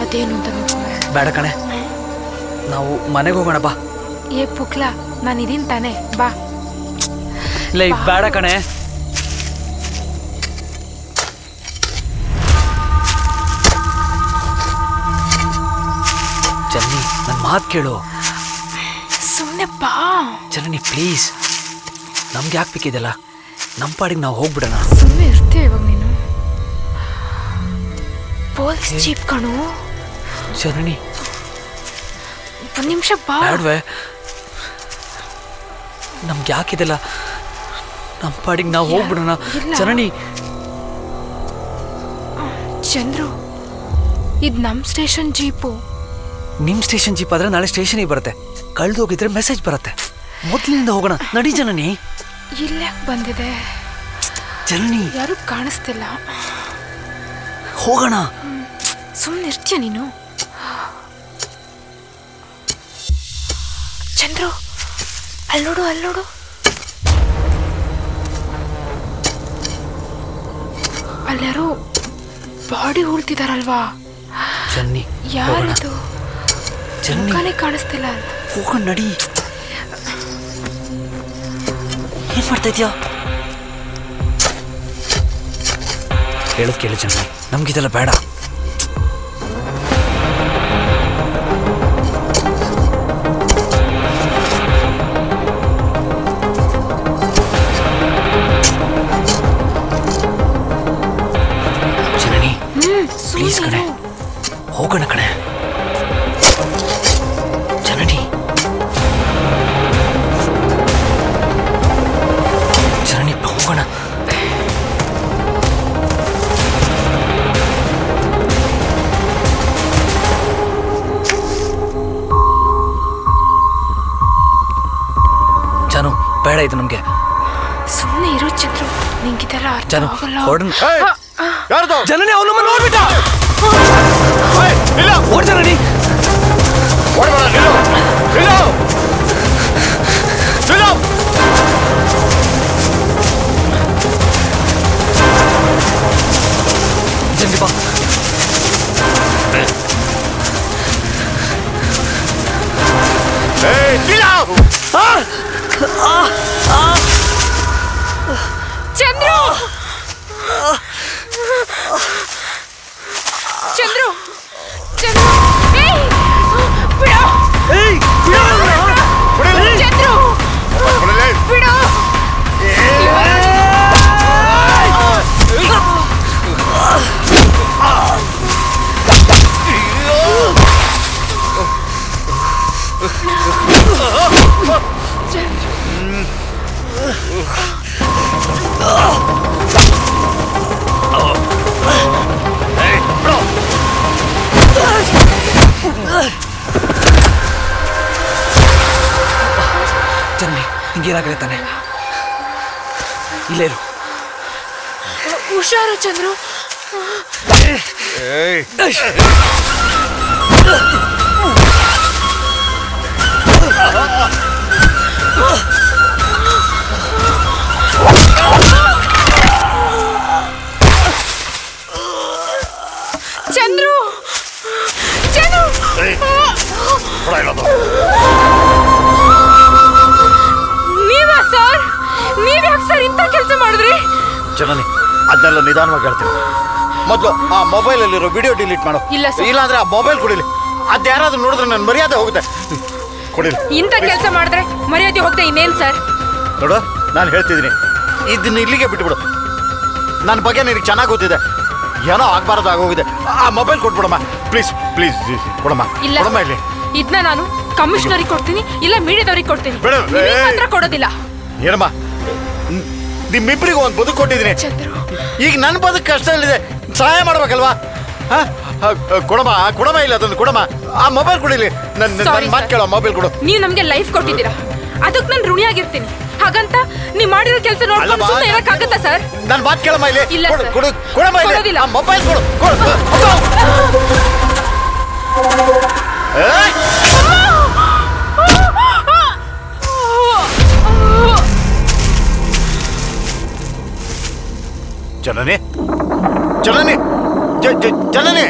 ಅದೇನು ಅಂತ ನೋಡ್ಕೊಂಡೆ. ಬೇಡ ಕಣೆ, ನಾವು ಮನೆಗೆ ಹೋಗೋಣ ಬಾ. ಏ ಪುಕ್ಲ, ನಾನು ಇದೀನಿ ತಾನೆ, ಬಾ. ಇಲ್ಲ ಈಗ ಬೇಡ ಕಣೆ. ಜನನಿ ನನ್ನ ಮಾತು ಕೇಳು. ಸುಮ್ಮನೆ ಬಾ ಜನನಿ ಪ್ಲೀಸ್. ನಮ್ಗೆ ಯಾಕೆ ಬೇಕಿದೆಲ್ಲ, ನಮ್ಮ ಪಾಡಿಗೆ ನಾವು ಹೋಗ್ಬಿಡೋಣ. ಸುಮ್ಮನೆ ಇರ್ತೀಯ ಇವಾಗ ನೀನು. ಪೊಲೀಸ್ ಜೀಪ್ ಕಣು. ಜನನಿ ಒಂದು ನಿಮಿಷ ಬಾ. ಬೇಡವೆ, ನಮ್ಗೆ ಯಾಕಿದೆಲ್ಲ, ನಮ್ಮ ಪಾಡಿಗೆ ನಾವು ಹೋಗ್ಬಿಡೋಣ. ಜನನಿ. ಚಂದ್ರು, ಇದು ನಮ್ಮ ಸ್ಟೇಷನ್ ಜೀಪು. ನಿಮ್ಮ ಸ್ಟೇಷನ್ ಜೀಪ್ ಆದ್ರೆ ನಾಳೆ ಸ್ಟೇಷನಿಗೆ ಬರುತ್ತೆ. ಕಳೆದೋಗಿದ್ರೆ ಮೆಸೇಜ್ ಬರುತ್ತೆ. ಮೊದಲಿನಿಂದ ಹೋಗೋಣ ನಡಿ ಜನನಿ. ಇಲ್ಲಾಕ್ ಬಂದಿದೆ ಜನನಿ? ಯಾರು ಕಾಣಿಸ್ತಿಲ್ಲ. ಹೋಗೋಣ. ಸುಮ್ಮನೆ ಇರ್ತೀಯ ನೀನು. ಚಂದ್ರು, ಅಲ್ಲೋಡು ಅಲ್ಲೋಡು. ಅಲ್ಲಾರು ಬಾಡಿ ಉಳ್ತಿದಾರಲ್ವಾ? ಜನ್ನಿ, ಯಾರದು? ಜನ್ನಿ ಮುಖನೇ ಕಾಣಿಸ್ತಿಲ್ಲ. ಹೋಗೋಣ ನಡಿ. ಏನ್ ಮಾಡ್ತಾ ಇದೀಯಾ? ಹೇಳದ್ ಕೇಳಿ ಜನ್ನಿ, ನಮ್ಗಿದೆಲ್ಲ ಬೇಡ. ಜನನಿ ಪ್ಲೀಸ್ ಕಣೆ, ಹೋಗೋಣ ಕಣೆ. ಜನನಿ, ಜನನಿ ಹೋಗೋಣ. ಜಾನು ಬೇಡ, ಇದು ನಮ್ಗೆ. ಸುಮ್ಮನೆ ಇರೋ ಚಂದ್ರು, ನಿಂಗಿದೆಲ್ಲ ಅರ್ಥ ಆಗಲ್ಲ. ಜನನಿ ಅವನು ನೋಡ್ಬಿಟ್ಟ. ಓಡ್ ಜನನಿ. ಜಲ್ದಿ ಬಾ. ಚಂದ್ರು, ಚಂದ್ರು, ಚಂದ್ರು, ಏಯ್ ಬಿಡು, ಏಯ್ ಬಿಡು, ಚಂದ್ರು ಬಿಡು. ಜನ್ನಿ, ಹಿಂಗೇನಾಗಲಿ ತಾನೆ? ಇಲ್ಲೇ ಇರು. ಹುಷಾರು ಚಂದ್ರು. ಚಂದ್ರು, ಚಂದ್ರು, ನೀವಾ ಸರ್? ನೀವ್ಯಾಕೆ ಸರ್ ಇಂಥ ಕೆಲಸ ಮಾಡಿದ್ರಿ? ಜನನಿ, ಅದನ್ನೆಲ್ಲ ನಿಧಾನವಾಗಿ ಹೇಳ್ತೀನಿ. ಮೊದಲು ಆ ಮೊಬೈಲಲ್ಲಿರೋ ವಿಡಿಯೋ ಡಿಲೀಟ್ ಮಾಡು. ಇಲ್ಲ ಸರ್. ಇಲ್ಲಾಂದ್ರೆ ಆ ಮೊಬೈಲ್ ಕೊಡಿಲಿ. ಅದು ಯಾರಾದ್ರೂ ನೋಡಿದ್ರೆ ನನ್ನ ಮರ್ಯಾದೆ ಹೋಗುತ್ತೆ. ಕೊಡಿಲಿ. ಇಂಥ ಕೆಲಸ ಮಾಡಿದ್ರೆ ಮರ್ಯಾದೆ ಹೋಗ್ತಾ ಇನ್ನೇನು ಸರ್? ನೋಡು, ನಾನು ಹೇಳ್ತಿದ್ದೀನಿ, ಇದನ್ನ ಇಲ್ಲಿಗೆ ಬಿಟ್ಬಿಡು. ನನ್ನ ಬಗ್ಗೆ ನಿನಗೆ ಚೆನ್ನಾಗಿ ಗೊತ್ತಿದೆ. ಏನೋ ಆಗ್ಬಾರ್ದು ಆಗೋಗಿದೆ. ಆ ಮೊಬೈಲ್ ಕೊಟ್ಬಿಡಮ್ಮ ಪ್ಲೀಸ್, ಪ್ಲೀಸ್ ಕೊಡಮ್ಮ. ಇಲ್ಲ ಕೊಡಮ್ಮ ಇಲ್ಲಿ. ಇದನ್ನ ನಾನು ಕಮಿಷನರಿಗೆ ಕೊಡ್ತೀನಿ, ಇಲ್ಲ ಮೀಡಿಯಾದವ್ರಿಗೆ ಕೊಡ್ತೀನಿ. ಬೇಡ, ಮಾತ್ರ ಕೊಡೋದಿಲ್ಲ. ಏನಮ್ಮ, ನಿಮ್ಮಿಬ್ಬರಿಗೂ ಒಂದು ಬದುಕು ಕೊಟ್ಟಿದ್ದೀನಿ. ಈಗ ನನ್ನ ಬದುಕು ಕಷ್ಟದಲ್ಲಿದೆ, ಸಹಾಯ ಮಾಡ್ಬೇಕಲ್ವಾ? ಕೊಡಮ್ಮ, ಕೊಡಮ್ಮ, ಇಲ್ಲ ಅದನ್ನು ಕೊಡಮ್ಮ. ಆ ಮೊಬೈಲ್ ಕೊಡಿಲಿ. ನನ್ನ ಮಾತು ಕೇಳೋ, ಮೊಬೈಲ್ ಕೊಡು. ನೀವು ನಮ್ಗೆ ಲೈಫ್ ಕೊಟ್ಟಿದ್ದೀರಾ, ಅದಕ್ಕೆ ನಾನು ಋಣಿಯಾಗಿರ್ತೀನಿ. ಹಾಗಂತ ನೀವು ಮಾಡಿರೋ ಕೆಲಸ ನೋಡ್ಕೊಂಡು ಸುಮ್ಮನೆ ಇರಕ್ಕಾಗತ್ತಾ ಸರ್? ನನ್ನ ಮಾತು ಕೇಳಮ್ಮ ಇಲ್ಲಿ. ಇಲ್ಲ ಕೊಡು, ಕೊಡು, ಕೊಡಮ್ಮ ಇಲ್ಲಿ. ಕೊಡೋದಿಲ್ಲ. ಆ ಮೊಬೈಲ್ ಕೊಡು, ಕೊಡು. ಜನನಿ, ಜನನಿ, ಜನನಿ.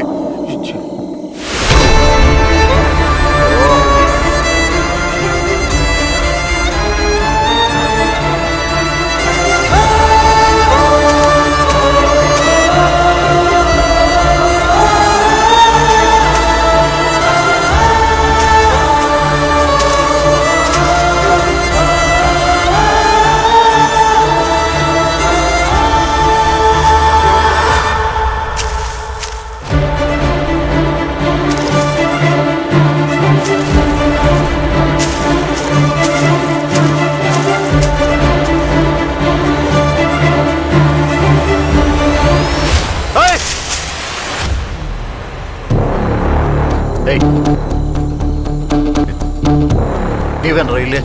ನೀವೇನ್ರ ಇಲ್ಲಿ?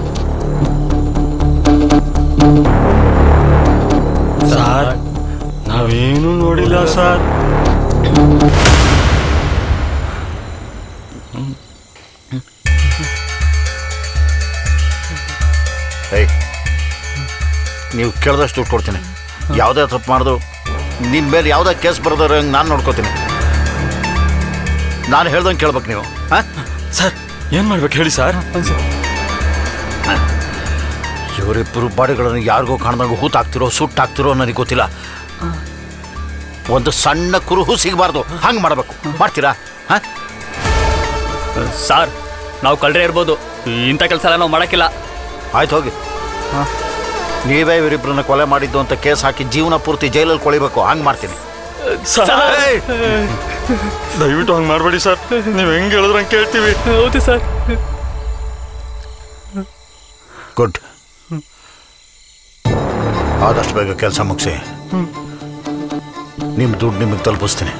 ಸರ್ ನಾವೇನು ನೋಡಿಲ್ಲ ಸರ್. ನೀವು ಕೇಳಿದಷ್ಟು ದುಡ್ಡು ಕೊಡ್ತೀನಿ. ಯಾವುದೇ ತಪ್ಪು ಮಾಡಿದ್ರು ನಿನ್ನ ಮೇಲೆ ಯಾವುದೇ ಕೇಸ್ ಬರೋದ್ರೆ ನಾನು ನೋಡ್ಕೋತೀನಿ. ನಾನು ಹೇಳ್ದಂಗೆ ಕೇಳ್ಬೇಕು ನೀವು. ಹಾಂ ಸರ್ ಏನು ಮಾಡ್ಬೇಕು ಹೇಳಿ ಸರ್. ಇವರಿಬ್ಬರು ಬಾಡಿಗಳನ್ನು ಯಾರಿಗೂ ಕಾಣ್ದಂಗೆ ಹೂತಾಕ್ತಿರೋ ಸುಟ್ಟಾಕ್ತಿರೋ ನನಗೆ ಗೊತ್ತಿಲ್ಲ. ಒಂದು ಸಣ್ಣ ಕುರುಹು ಸಿಗಬಾರ್ದು, ಹಂಗೆ ಮಾಡಬೇಕು. ಮಾಡ್ತೀರಾ? ಹಾಂ ಸರ್ ನಾವು ಕಳ್ರೆ ಇರ್ಬೋದು, ಇಂಥ ಕೆಲಸ ಎಲ್ಲ ನಾವು ಮಾಡೋಕ್ಕಿಲ್ಲ. ಆಯ್ತು ಹೋಗಿ. ನೀವೇ ಇವರಿಬ್ಬರನ್ನ ಕೊಲೆ ಮಾಡಿದ್ದು ಅಂತ ಕೇಸ್ ಹಾಕಿ ಜೀವನ ಪೂರ್ತಿ ಜೈಲಲ್ಲಿ ಕೊಳಿಬೇಕು. ಹಂಗೆ ಮಾಡ್ತೀನಿ. ದಯವಿಟ್ಟು ಹಂಗೆ ಮಾಡಬೇಡಿ ಸರ್. ನೀವು ಹೆಂಗೆ ಹೇಳಿದ್ರೆ ಹಂಗೆ ಕೇಳ್ತೀವಿ. ಹೌದು ಸರ್. ಗುಡ್. ಆದಷ್ಟು ಬೇಗ ಕೆಲಸ ಮುಗಿಸಿ ನಿಮ್ಮ ದುಡ್ಡು ನಿಮಗೆ ತಲುಪಿಸ್ತೀನಿ.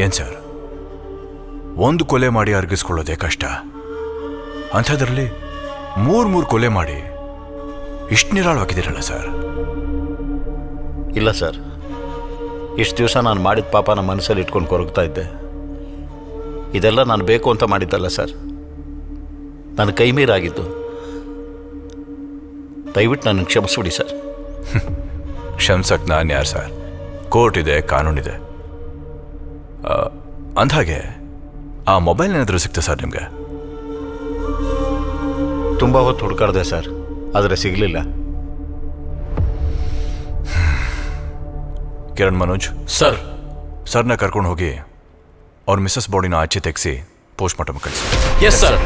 ಏನ್ ಸರ್, ಒಂದು ಕೊಲೆ ಮಾಡಿ ಅರ್ಗಿಸ್ಕೊಳ್ಳೋದೇ ಕಷ್ಟ. ಅಂಥದ್ರಲ್ಲಿ ಮೂರು ಕೊಲೆ ಮಾಡಿ ಇಷ್ಟು ನಿರಾಳವಾಗಿದ್ದೀರಲ್ಲ ಸರ್. ಇಲ್ಲ ಸರ್, ಇಷ್ಟು ದಿವಸ ನಾನು ಮಾಡಿದ ಪಾಪ ನಮ್ಮ ಮನಸ್ಸಲ್ಲಿ ಇಟ್ಕೊಂಡು ಕೊರಗ್ತಾ ಇದ್ದೆ. ಇದೆಲ್ಲ ನಾನು ಬೇಕು ಅಂತ ಮಾಡಿದ್ದಲ್ಲ ಸರ್, ನನ್ನ ಕೈ ಮೀರಾಗಿದ್ದು. ದಯವಿಟ್ಟು ನನಗೆ ಕ್ಷಮಿಸ್ಬಿಡಿ ಸರ್. ಕ್ಷಮಿಸಕ್ಕೆ ನಾನು ಯಾರು ಸರ್? ಕೋರ್ಟ್ ಇದೆ, ಕಾನೂನಿದೆ. ಅಂದ್ಹಾಗೆ ಆ ಮೊಬೈಲ್ ಏನಾದರೂ ಸಿಗ್ತಾ ಸರ್ ನಿಮಗೆ? ತುಂಬ ಹೊತ್ತು ಹುಡುಕಾಡಿದೆ ಸರ್, ಆದರೆ ಸಿಗಲಿಲ್ಲ. ಕಿರಣ್ ಮನೋಜ್ ಸರ್, ಸರ್ನ ಕರ್ಕೊಂಡು ಹೋಗಿ ಅವ್ರ ಮಿಸ್ಸಸ್ ಬಾಡಿನ ಆಚೆ ತೆಗೆಸಿ ಪೋಸ್ಟ್ ಮಾರ್ಟಮ್ ಕಳಿಸಿ. Yes sir.